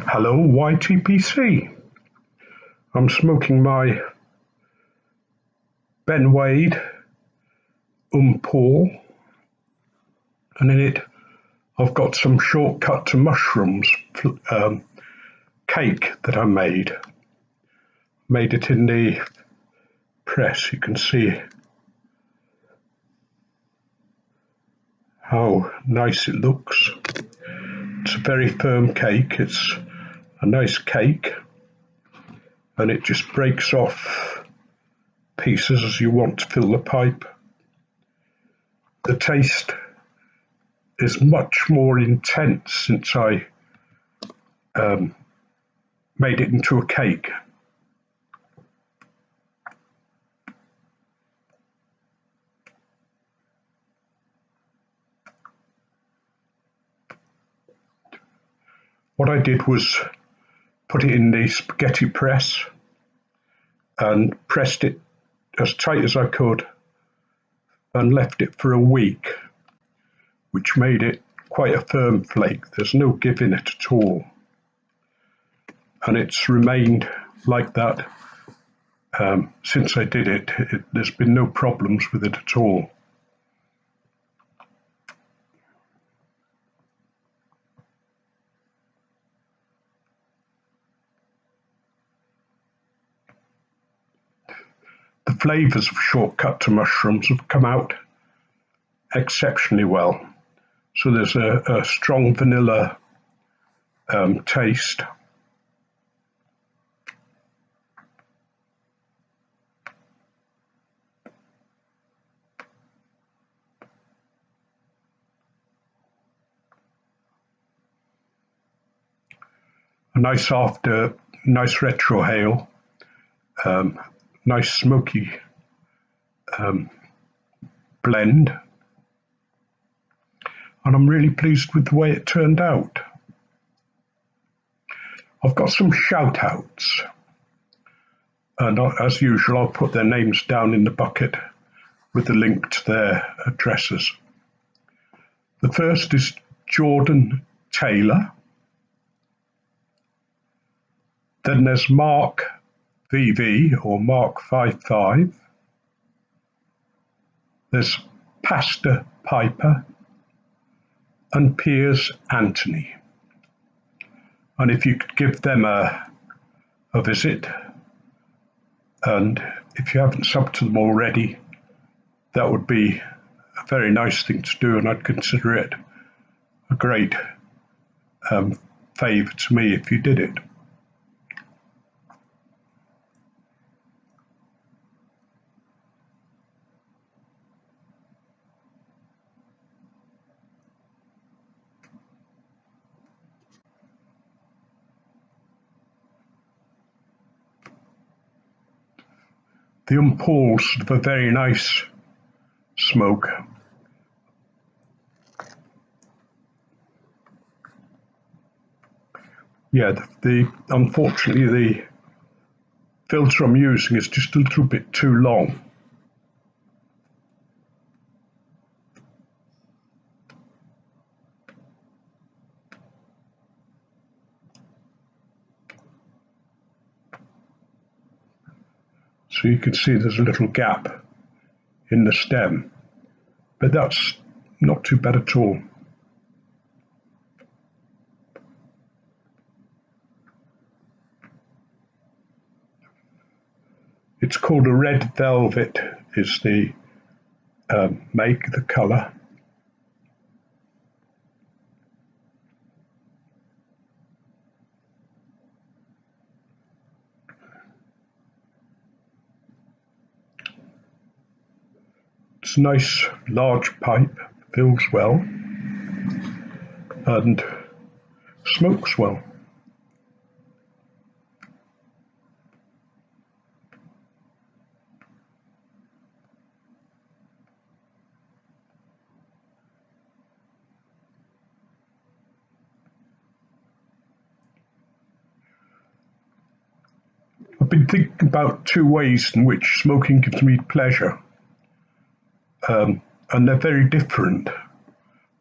Hello YTPC. I'm smoking my Ben Wade Paul, and in it I've got some shortcut to mushrooms cake that I made. Made it in the press. You can see how nice it looks. It's a very firm cake. It's a nice cake, and it just breaks off pieces as you want to fill the pipe. The taste is much more intense since I made it into a cake. What I did was put it in the spaghetti press and pressed it as tight as I could and left it for a week, which made it quite a firm flake. There's no give in it at all. And it's remained like that since I did it. There's been no problems with it at all. The flavours of shortcut to mushrooms have come out exceptionally well. So there's a strong vanilla taste. A nice after, nice retrohale, nice smoky blend, and I'm really pleased with the way it turned out. I've got some shout outs, and as usual I'll put their names down in the bucket with the link to their addresses. The first is Jordan Taylor. Then there's Mark VV or Mark 55. There's Pastor Piper and Piers Anthony. And if you could give them a visit, and if you haven't subbed to them already, that would be a very nice thing to do, and I'd consider it a great favour to me if you did it. The Paul's sort of a very nice smoke. Yeah, unfortunately the filter I'm using is just a little bit too long. So you can see there's a little gap in the stem, but that's not too bad at all. It's called a red velvet is the make, the colour. It's a nice large pipe, fills well and smokes well. I've been thinking about two ways in which smoking gives me pleasure, and they're very different.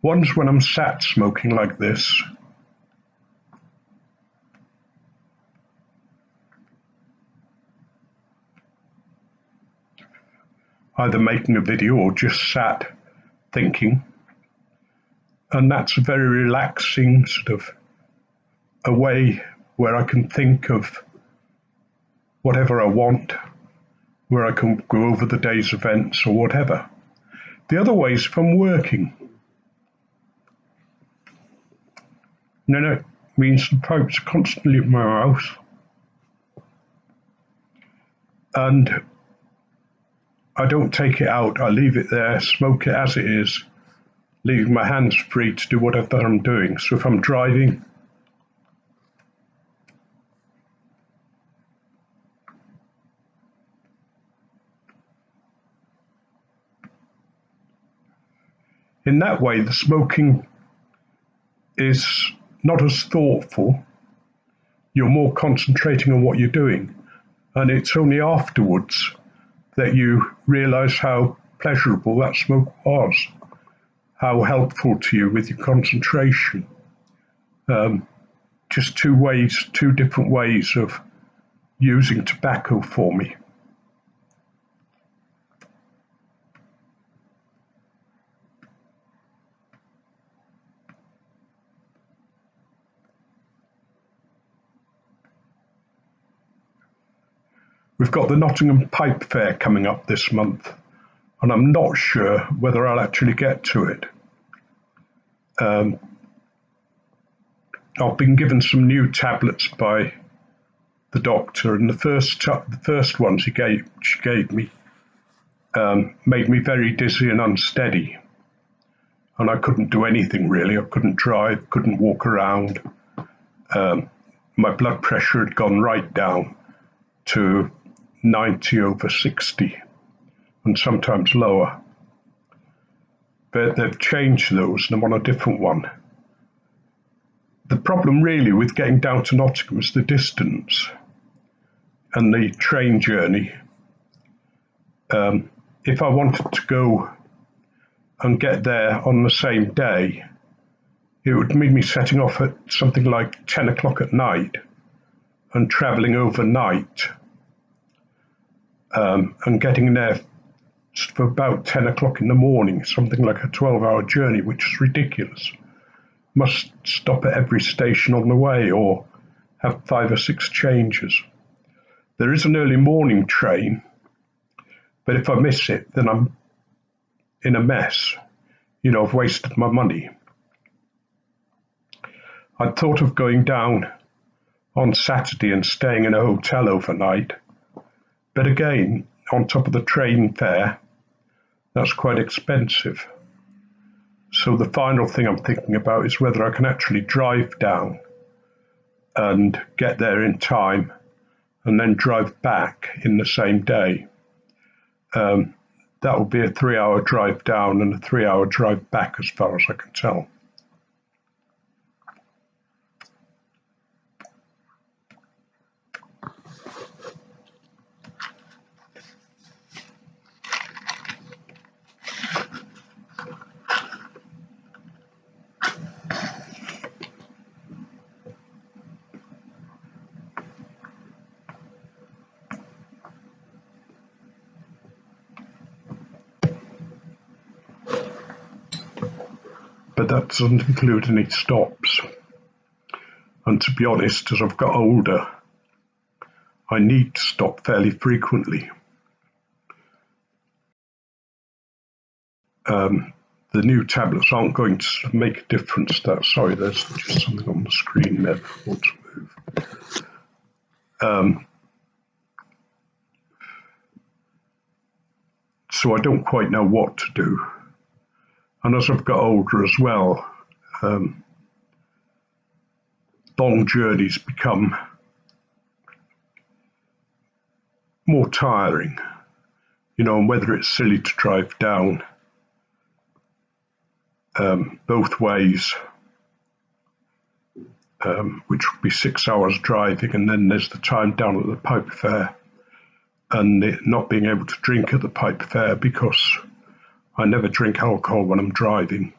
One's when I'm sat smoking like this, either making a video or just sat thinking. And that's a very relaxing sort of a way where I can think of whatever I want, where I can go over the day's events or whatever. The other way is if I'm working. No, means the pipe's constantly in my mouth. And I don't take it out, I leave it there, smoke it as it is, leaving my hands free to do whatever I'm doing. So if I'm driving, in that way, the smoking is not as thoughtful. You're more concentrating on what you're doing. And it's only afterwards that you realize how pleasurable that smoke was, how helpful to you with your concentration. Just two different ways of using tobacco for me. We've got the Nottingham Pipe Fair coming up this month, and I'm not sure whether I'll actually get to it. I've been given some new tablets by the doctor, and the first ones she gave me made me very dizzy and unsteady, and I couldn't do anything really. I couldn't drive, couldn't walk around. My blood pressure had gone right down to 90/60, and sometimes lower. But they've changed those, and I'm on a different one. The problem really with getting down to Nottingham is the distance and the train journey. If I wanted to go and get there on the same day, it would mean me setting off at something like 10 o'clock at night and travelling overnight, and getting there for about 10 o'clock in the morning, something like a 12-hour journey, which is ridiculous. Must stop at every station on the way or have 5 or 6 changes. There is an early morning train, but if I miss it, then I'm in a mess. I've wasted my money. I'd thought of going down on Saturday and staying in a hotel overnight, but again, on top of the train fare, that's quite expensive. So the final thing I'm thinking about is whether I can actually drive down and get there in time and then drive back in the same day. That will be a 3-hour drive down and a 3-hour drive back as far as I can tell. But that doesn't include any stops. And to be honest, as I've got older, I need to stop fairly frequently. The new tablets aren't going to make a difference. Sorry, there's just something on the screen there that I want to move. So I don't quite know what to do. And as I've got older as well, long journeys become more tiring, and whether it's silly to drive down both ways, which would be 6 hours driving, and then there's the time down at the pipe fair, and not being able to drink at the pipe fair because I never drink alcohol when I'm driving.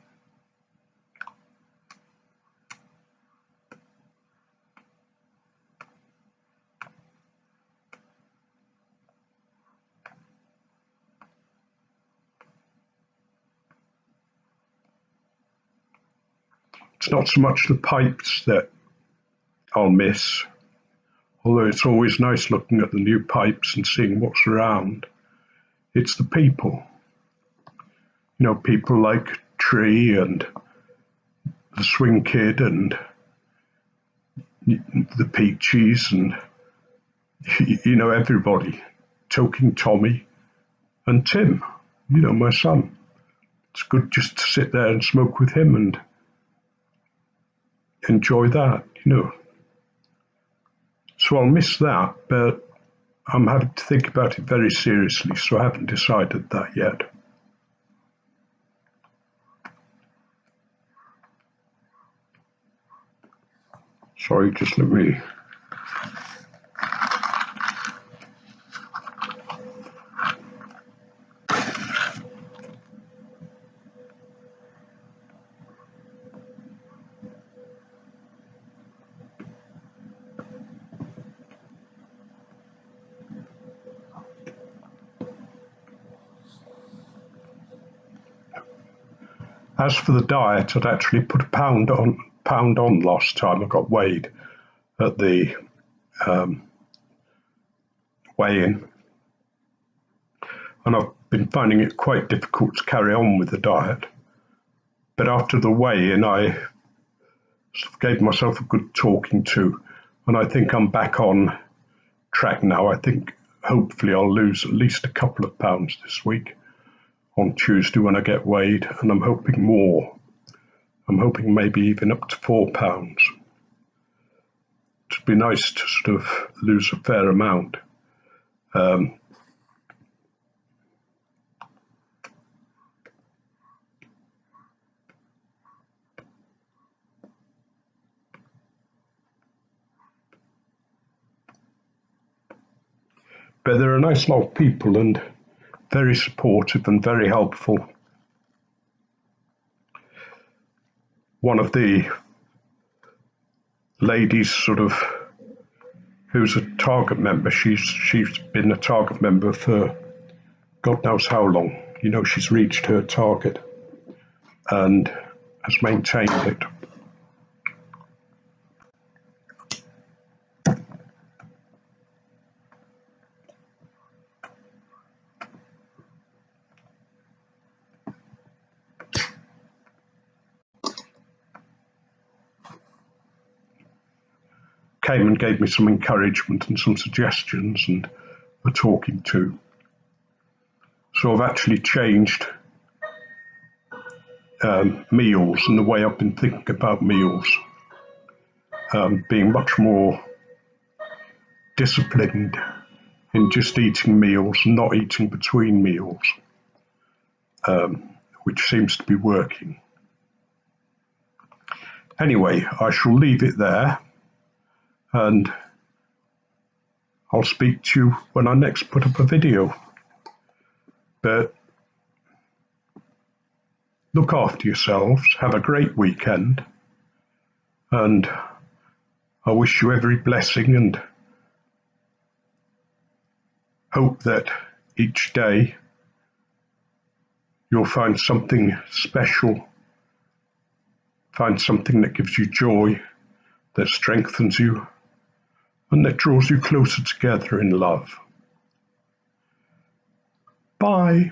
It's not so much the pipes that I'll miss, although it's always nice looking at the new pipes and seeing what's around. It's the people. People like Tree and the Swing Kid and the Peaches and, everybody. Talking Tommy and Tim, my son. It's good just to sit there and smoke with him and enjoy that. So I'll miss that, but I'm having to think about it very seriously, so I haven't decided that yet. Sorry, just let me... As for the diet, I'd actually put a pound on last time I got weighed at the weigh-in, and I've been finding it quite difficult to carry on with the diet. But after the weigh-in, I sort of gave myself a good talking to, and I think I'm back on track now. I think hopefully I'll lose at least a couple of pounds this week on Tuesday when I get weighed, and I'm hoping more. I'm hoping maybe even up to £4. It'd be nice to sort of lose a fair amount. But they're a nice lot of people and very supportive and very helpful. One of the ladies who's a Target member, she's been a Target member for God knows how long. She's reached her target and has maintained it. Came and gave me some encouragement and some suggestions and a talking to. So I've actually changed meals and the way I've been thinking about meals, being much more disciplined in just eating meals and not eating between meals, which seems to be working. Anyway, I shall leave it there, and I'll speak to you when I next put up a video. But look after yourselves, have a great weekend, and I wish you every blessing and hope that each day you'll find something special, find something that gives you joy, that strengthens you, and that draws you closer together in love. Bye.